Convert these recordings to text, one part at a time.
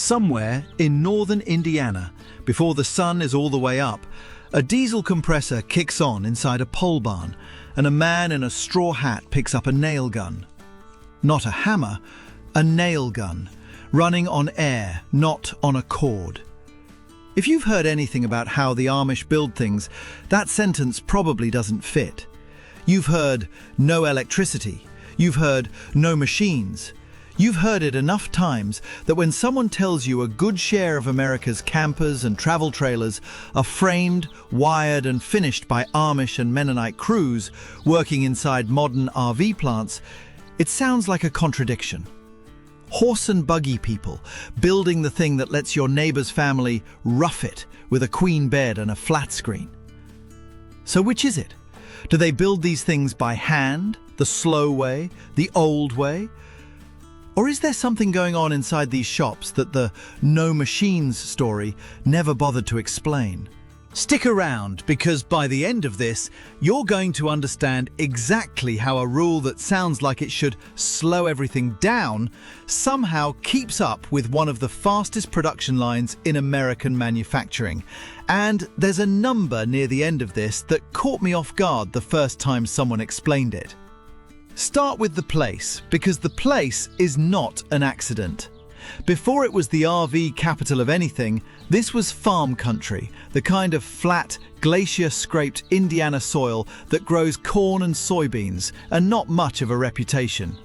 Somewhere in northern Indiana, before the sun is all the way up, a diesel compressor kicks on inside a pole barn, and a man in a straw hat picks up a nail gun. Not a hammer, a nail gun, running on air, not on a cord. If you've heard anything about how the Amish build things, that sentence probably doesn't fit. You've heard no electricity. You've heard no machines. You've heard it enough times that when someone tells you a good share of America's campers and travel trailers are framed, wired and finished by Amish and Mennonite crews working inside modern RV plants, it sounds like a contradiction. Horse and buggy people building the thing that lets your neighbor's family rough it with a queen bed and a flat screen. So which is it? Do they build these things by hand, the slow way, the old way? Or is there something going on inside these shops that the no machines story never bothered to explain? Stick around, because by the end of this, you're going to understand exactly how a rule that sounds like it should slow everything down somehow keeps up with one of the fastest production lines in American manufacturing. And there's a number near the end of this that caught me off guard the first time someone explained it. Start with the place, because the place is not an accident. Before it was the RV capital of anything, this was farm country, the kind of flat, glacier-scraped Indiana soil that grows corn and soybeans, and not much of a reputation.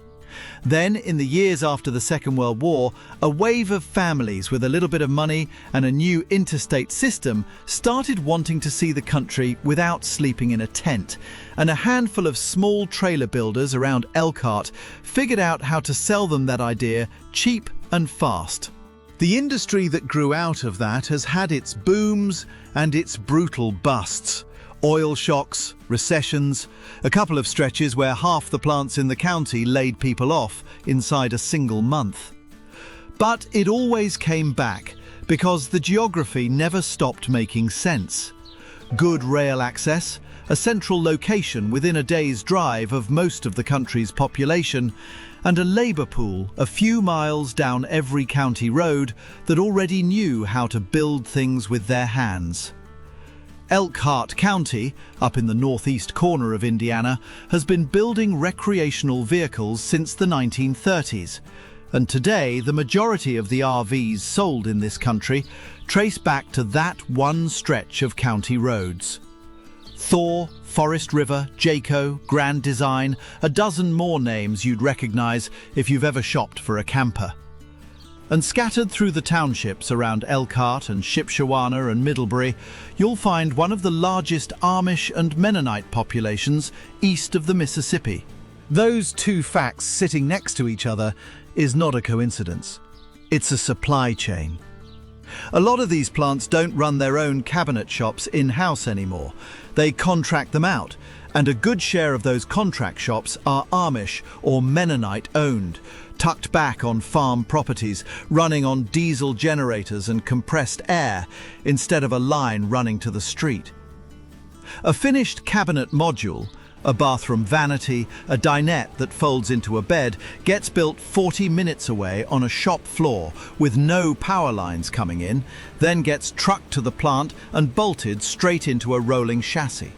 Then, in the years after the Second World War, a wave of families with a little bit of money and a new interstate system started wanting to see the country without sleeping in a tent, and a handful of small trailer builders around Elkhart figured out how to sell them that idea cheap and fast. The industry that grew out of that has had its booms and its brutal busts. Oil shocks, recessions, a couple of stretches where half the plants in the county laid people off inside a single month. But it always came back because the geography never stopped making sense. Good rail access, a central location within a day's drive of most of the country's population, and a labour pool a few miles down every county road that already knew how to build things with their hands. Elkhart County, up in the northeast corner of Indiana, has been building recreational vehicles since the 1930s, and today the majority of the RVs sold in this country trace back to that one stretch of county roads. Thor, Forest River, Jayco, Grand Design, a dozen more names you'd recognize if you've ever shopped for a camper. And scattered through the townships around Elkhart and Shipshewana and Middlebury, you'll find one of the largest Amish and Mennonite populations east of the Mississippi. Those two facts sitting next to each other is not a coincidence. It's a supply chain. A lot of these plants don't run their own cabinet shops in-house anymore. They contract them out, and a good share of those contract shops are Amish or Mennonite owned, tucked back on farm properties, running on diesel generators and compressed air instead of a line running to the street. A finished cabinet module, a bathroom vanity, a dinette that folds into a bed, gets built 40 minutes away on a shop floor with no power lines coming in, then gets trucked to the plant and bolted straight into a rolling chassis.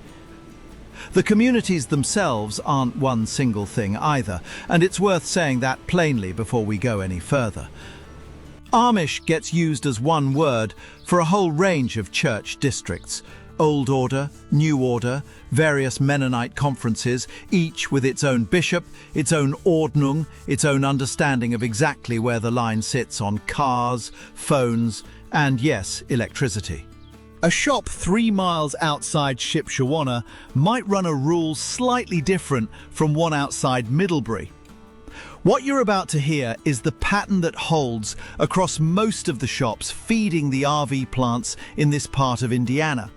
The communities themselves aren't one single thing either, and it's worth saying that plainly before we go any further. Amish gets used as one word for a whole range of church districts. Old Order, New Order, various Mennonite conferences, each with its own bishop, its own ordnung, its own understanding of exactly where the line sits on cars, phones, and yes, electricity. A shop 3 miles outside Shipshewana might run a rule slightly different from one outside Middlebury. What you're about to hear is the pattern that holds across most of the shops feeding the RV plants in this part of Indiana.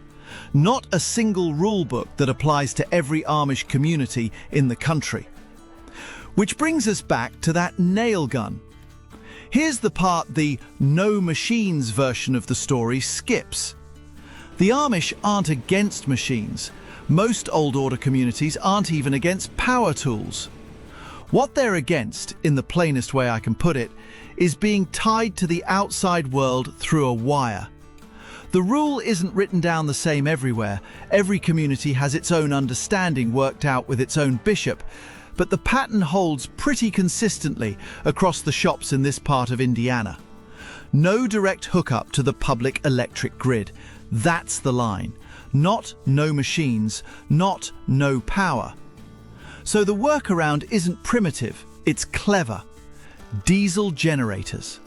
Not a single rule book that applies to every Amish community in the country. Which brings us back to that nail gun. Here's the part the no machines version of the story skips. The Amish aren't against machines. Most Old Order communities aren't even against power tools. What they're against, in the plainest way I can put it, is being tied to the outside world through a wire. The rule isn't written down the same everywhere. Every community has its own understanding worked out with its own bishop, but the pattern holds pretty consistently across the shops in this part of Indiana. No direct hookup to the public electric grid. That's the line. Not no machines, not no power. So the workaround isn't primitive, it's clever. Diesel generators.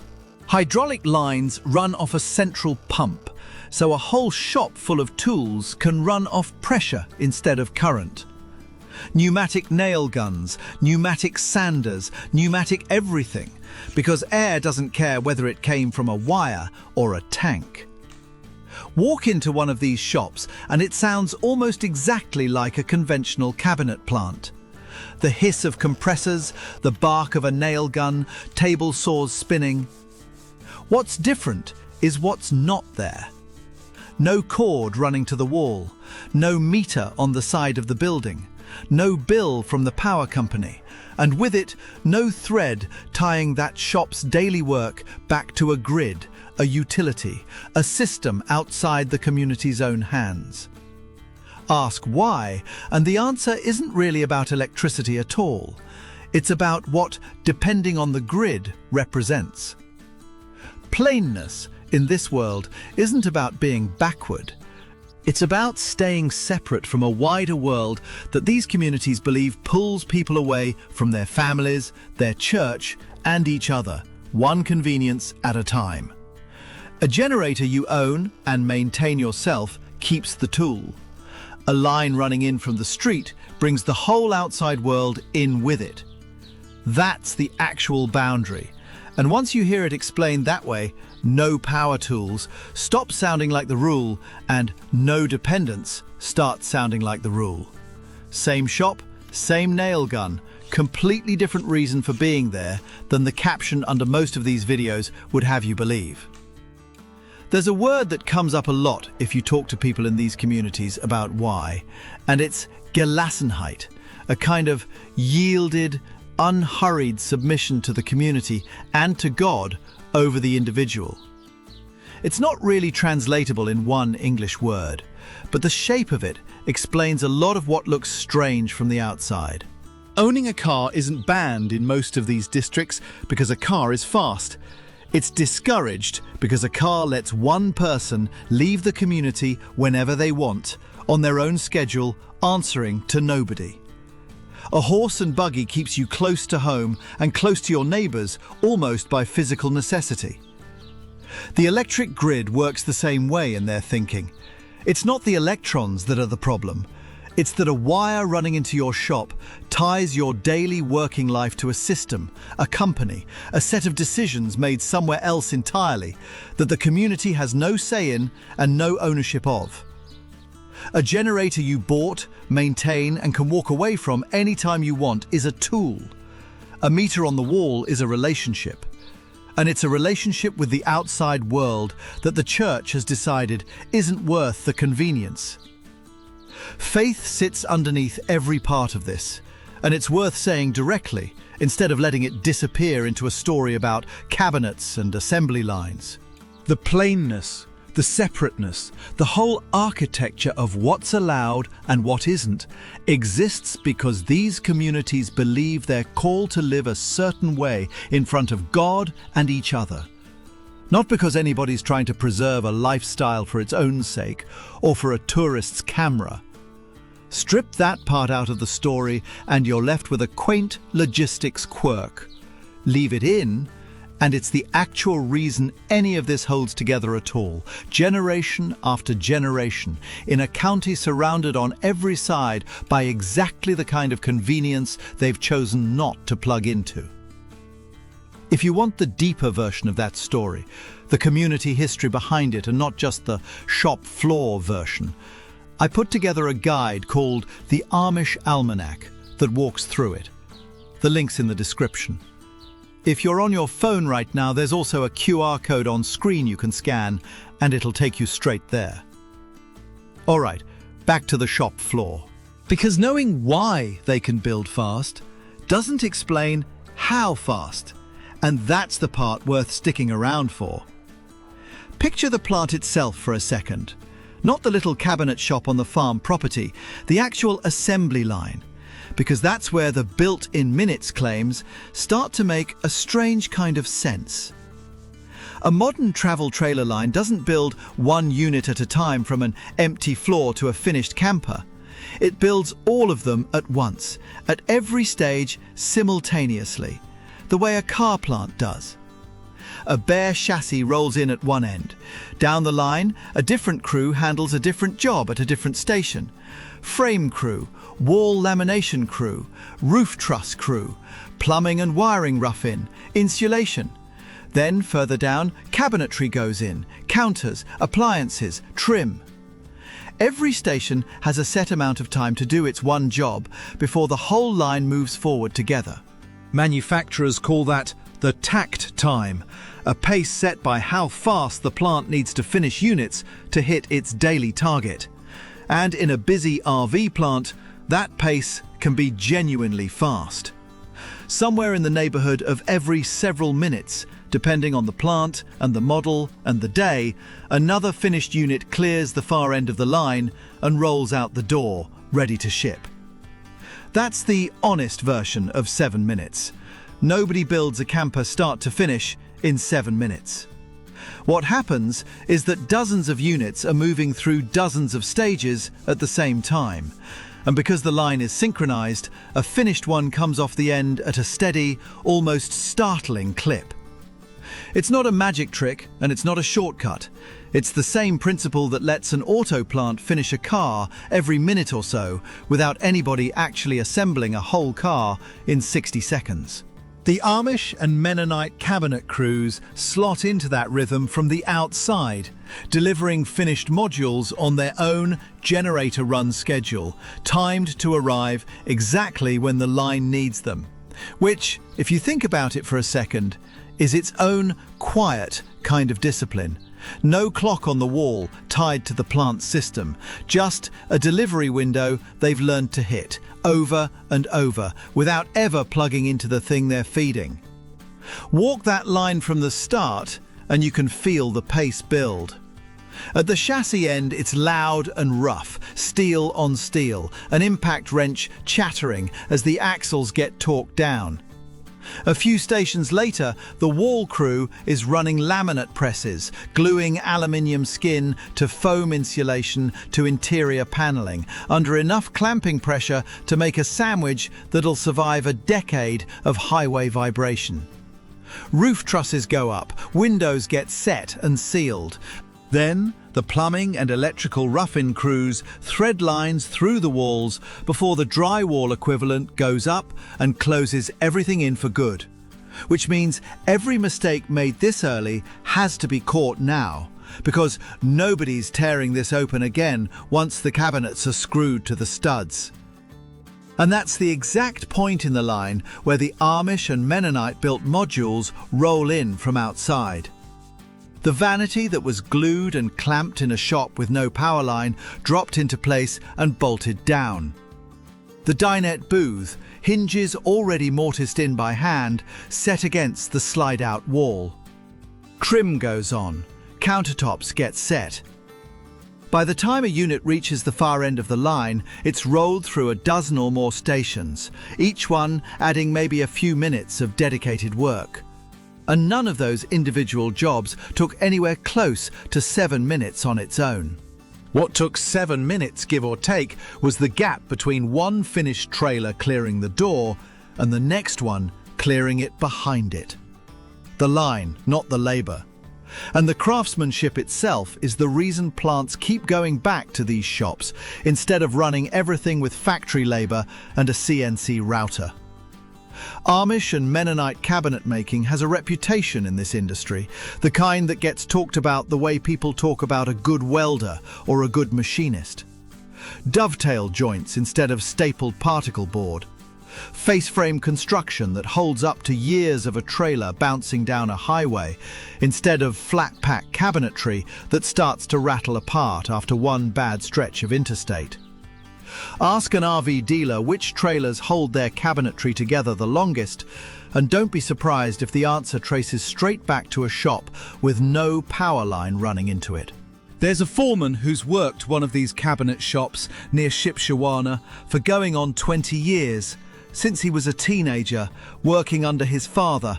Hydraulic lines run off a central pump, so a whole shop full of tools can run off pressure instead of current. Pneumatic nail guns, pneumatic sanders, pneumatic everything, because air doesn't care whether it came from a wire or a tank. Walk into one of these shops and it sounds almost exactly like a conventional cabinet plant. The hiss of compressors, the bark of a nail gun, table saws spinning. What's different is what's not there. No cord running to the wall, no meter on the side of the building, no bill from the power company, and with it, no thread tying that shop's daily work back to a grid, a utility, a system outside the community's own hands. Ask why, and the answer isn't really about electricity at all. It's about what, depending on the grid, represents. Plainness in this world isn't about being backward. It's about staying separate from a wider world that these communities believe pulls people away from their families, their church, and each other, one convenience at a time. A generator you own and maintain yourself keeps the tool. A line running in from the street brings the whole outside world in with it. That's the actual boundary. And once you hear it explained that way, no power tools stop sounding like the rule and no dependence starts sounding like the rule. Same shop, same nail gun, completely different reason for being there than the caption under most of these videos would have you believe. There's a word that comes up a lot if you talk to people in these communities about why, and it's Gelassenheit, a kind of yielded, unhurried submission to the community and to God over the individual. It's not really translatable in one English word, but the shape of it explains a lot of what looks strange from the outside. Owning a car isn't banned in most of these districts because a car is fast. It's discouraged because a car lets one person leave the community whenever they want, on their own schedule, answering to nobody. A horse and buggy keeps you close to home and close to your neighbours almost by physical necessity. The electric grid works the same way in their thinking. It's not the electrons that are the problem. It's that a wire running into your shop ties your daily working life to a system, a company, a set of decisions made somewhere else entirely that the community has no say in and no ownership of. A generator you bought, maintain, and can walk away from anytime you want is a tool. A meter on the wall is a relationship. And it's a relationship with the outside world that the church has decided isn't worth the convenience. Faith sits underneath every part of this, and it's worth saying directly instead of letting it disappear into a story about cabinets and assembly lines. The plainness, the separateness, the whole architecture of what's allowed and what isn't exists because these communities believe they're called to live a certain way in front of God and each other. Not because anybody's trying to preserve a lifestyle for its own sake or for a tourist's camera. Strip that part out of the story and you're left with a quaint logistics quirk. Leave it in, and it's the actual reason any of this holds together at all, generation after generation, in a county surrounded on every side by exactly the kind of convenience they've chosen not to plug into. If you want the deeper version of that story, the community history behind it and not just the shop floor version, I put together a guide called the Amish Almanac that walks through it. The link's in the description. If you're on your phone right now, there's also a QR code on screen you can scan, and it'll take you straight there. All right, back to the shop floor. Because knowing why they can build fast doesn't explain how fast. And that's the part worth sticking around for. Picture the plant itself for a second. Not the little cabinet shop on the farm property, the actual assembly line. Because that's where the built-in minutes claims start to make a strange kind of sense. A modern travel trailer line doesn't build one unit at a time from an empty floor to a finished camper. It builds all of them at once, at every stage simultaneously, the way a car plant does. A bare chassis rolls in at one end. Down the line, a different crew handles a different job at a different station. Frame crew, wall lamination crew, roof truss crew, plumbing and wiring rough-in, insulation. Then further down, cabinetry goes in, counters, appliances, trim. Every station has a set amount of time to do its one job before the whole line moves forward together. Manufacturers call that the takt time, a pace set by how fast the plant needs to finish units to hit its daily target. And in a busy RV plant, that pace can be genuinely fast. Somewhere in the neighborhood of every several minutes, depending on the plant and the model and the day, another finished unit clears the far end of the line and rolls out the door, ready to ship. That's the honest version of 7 minutes. Nobody builds a camper start to finish in 7 minutes. What happens is that dozens of units are moving through dozens of stages at the same time. And because the line is synchronized, a finished one comes off the end at a steady, almost startling clip. It's not a magic trick and it's not a shortcut. It's the same principle that lets an auto plant finish a car every minute or so without anybody actually assembling a whole car in 60 seconds. The Amish and Mennonite cabinet crews slot into that rhythm from the outside, delivering finished modules on their own generator-run schedule, timed to arrive exactly when the line needs them. Which, if you think about it for a second, is its own quiet kind of discipline. No clock on the wall tied to the plant system, just a delivery window they've learned to hit over and over without ever plugging into the thing they're feeding. Walk that line from the start and you can feel the pace build. At the chassis end, it's loud and rough, steel on steel, an impact wrench chattering as the axles get torqued down. A few stations later, the wall crew is running laminate presses, gluing aluminium skin to foam insulation to interior paneling, under enough clamping pressure to make a sandwich that'll survive a decade of highway vibration. Roof trusses go up, windows get set and sealed. Then, the plumbing and electrical rough-in crews thread lines through the walls before the drywall equivalent goes up and closes everything in for good. Which means every mistake made this early has to be caught now, because nobody's tearing this open again once the cabinets are screwed to the studs. And that's the exact point in the line where the Amish and Mennonite built modules roll in from outside. The vanity that was glued and clamped in a shop with no power line dropped into place and bolted down. The dinette booth, hinges already mortised in by hand, set against the slide-out wall. Trim goes on, countertops get set. By the time a unit reaches the far end of the line, it's rolled through a dozen or more stations, each one adding maybe a few minutes of dedicated work. And none of those individual jobs took anywhere close to 7 minutes on its own. What took 7 minutes, give or take, was the gap between one finished trailer clearing the door and the next one clearing it behind it. The line, not the labor. And the craftsmanship itself is the reason plants keep going back to these shops instead of running everything with factory labor and a CNC router. Amish and Mennonite cabinet making has a reputation in this industry, the kind that gets talked about the way people talk about a good welder or a good machinist. Dovetail joints instead of stapled particle board. Face frame construction that holds up to years of a trailer bouncing down a highway instead of flat pack cabinetry that starts to rattle apart after one bad stretch of interstate. Ask an RV dealer which trailers hold their cabinetry together the longest, And don't be surprised if the answer traces straight back to a shop with no power line running into it. There's a foreman who's worked one of these cabinet shops near Shipshewana for going on 20 years, since he was a teenager, working under his father.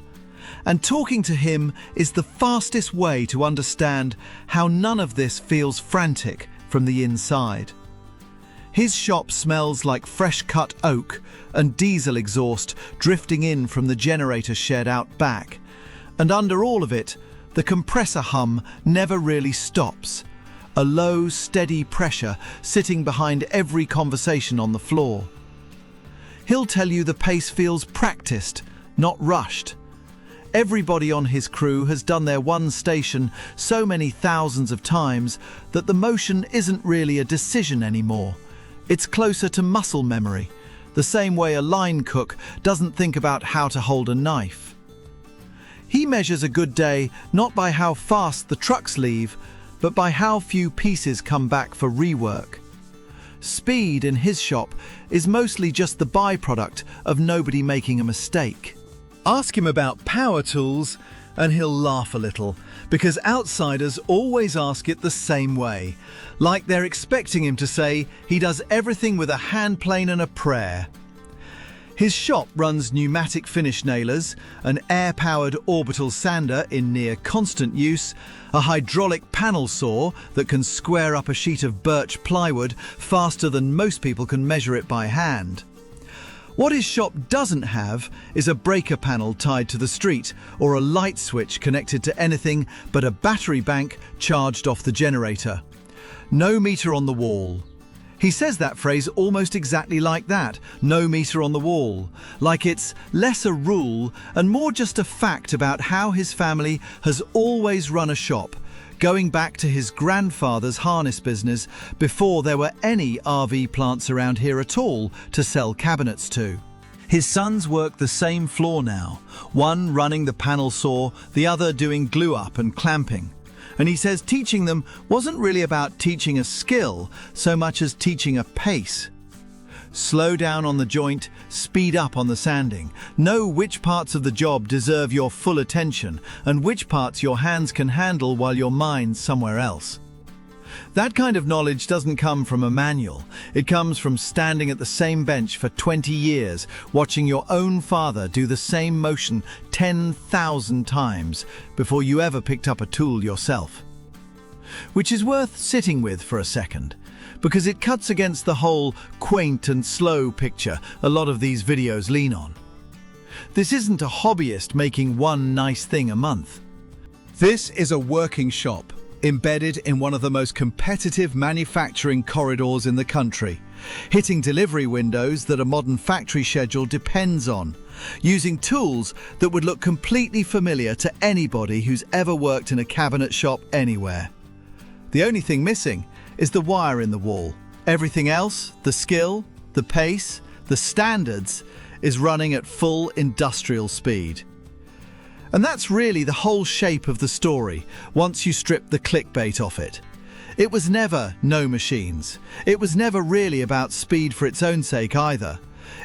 And talking to him is the fastest way to understand how none of this feels frantic from the inside. His shop smells like fresh-cut oak and diesel exhaust drifting in from the generator shed out back. And under all of it, the compressor hum never really stops. A low, steady pressure sitting behind every conversation on the floor. He'll tell you the pace feels practiced, not rushed. Everybody on his crew has done their one station so many thousands of times that the motion isn't really a decision anymore. It's closer to muscle memory, the same way a line cook doesn't think about how to hold a knife. He measures a good day not by how fast the trucks leave, but by how few pieces come back for rework. Speed in his shop is mostly just the byproduct of nobody making a mistake. Ask him about power tools and he'll laugh a little, because outsiders always ask it the same way, like they're expecting him to say he does everything with a hand plane and a prayer. His shop runs pneumatic finish nailers, an air-powered orbital sander in near constant use, a hydraulic panel saw that can square up a sheet of birch plywood faster than most people can measure it by hand. What his shop doesn't have is a breaker panel tied to the street or a light switch connected to anything but a battery bank charged off the generator. No meter on the wall. He says that phrase almost exactly like that, no meter on the wall, like it's less a rule and more just a fact about how his family has always run a shop, going back to his grandfather's harness business before there were any RV plants around here at all to sell cabinets to. His sons work the same floor now, one running the panel saw, the other doing glue up and clamping. And he says teaching them wasn't really about teaching a skill so much as teaching a pace. Slow down on the joint, speed up on the sanding. Know which parts of the job deserve your full attention and which parts your hands can handle while your mind's somewhere else. That kind of knowledge doesn't come from a manual. It comes from standing at the same bench for 20 years, watching your own father do the same motion 10,000 times before you ever picked up a tool yourself. Which is worth sitting with for a second, because it cuts against the whole quaint and slow picture a lot of these videos lean on. This isn't a hobbyist making one nice thing a month. This is a working shop, embedded in one of the most competitive manufacturing corridors in the country, hitting delivery windows that a modern factory schedule depends on, using tools that would look completely familiar to anybody who's ever worked in a cabinet shop anywhere. The only thing missing is the wire in the wall. Everything else, the skill, the pace, the standards, is running at full industrial speed. And that's really the whole shape of the story once you strip the clickbait off it. It was never no machines. It was never really about speed for its own sake either.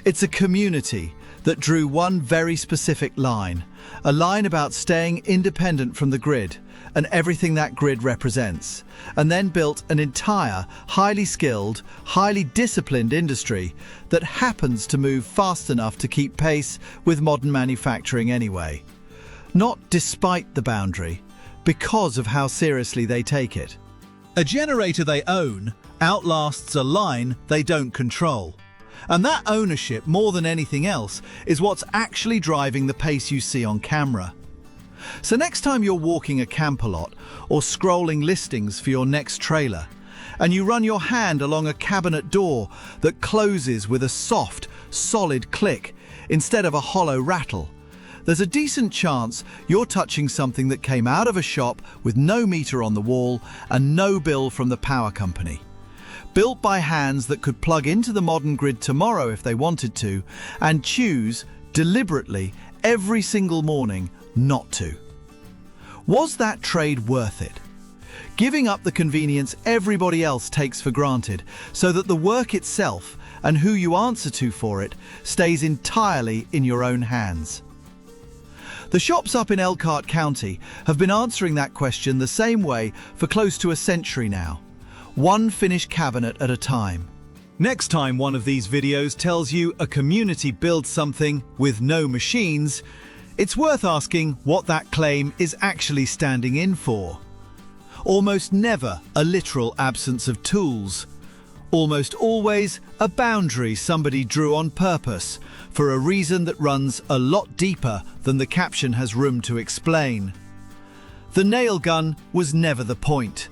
It's a community that drew one very specific line, a line about staying independent from the grid and everything that grid represents, and then built an entire, highly skilled, highly disciplined industry that happens to move fast enough to keep pace with modern manufacturing anyway. Not despite the boundary, because of how seriously they take it. A generator they own outlasts a line they don't control. And that ownership, more than anything else, is what's actually driving the pace you see on camera. So next time you're walking a camper lot or scrolling listings for your next trailer, and you run your hand along a cabinet door that closes with a soft, solid click instead of a hollow rattle, there's a decent chance you're touching something that came out of a shop with no meter on the wall and no bill from the power company. Built by hands that could plug into the modern grid tomorrow if they wanted to, and choose, deliberately, every single morning, not to. Was that trade worth it? Giving up the convenience everybody else takes for granted so that the work itself and who you answer to for it stays entirely in your own hands. The shops up in Elkhart County have been answering that question the same way for close to a century now. One finished cabinet at a time. Next time one of these videos tells you a community builds something with no machines, it's worth asking what that claim is actually standing in for. Almost never a literal absence of tools. Almost always a boundary somebody drew on purpose for a reason that runs a lot deeper than the caption has room to explain. The nail gun was never the point.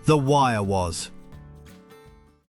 The wire was.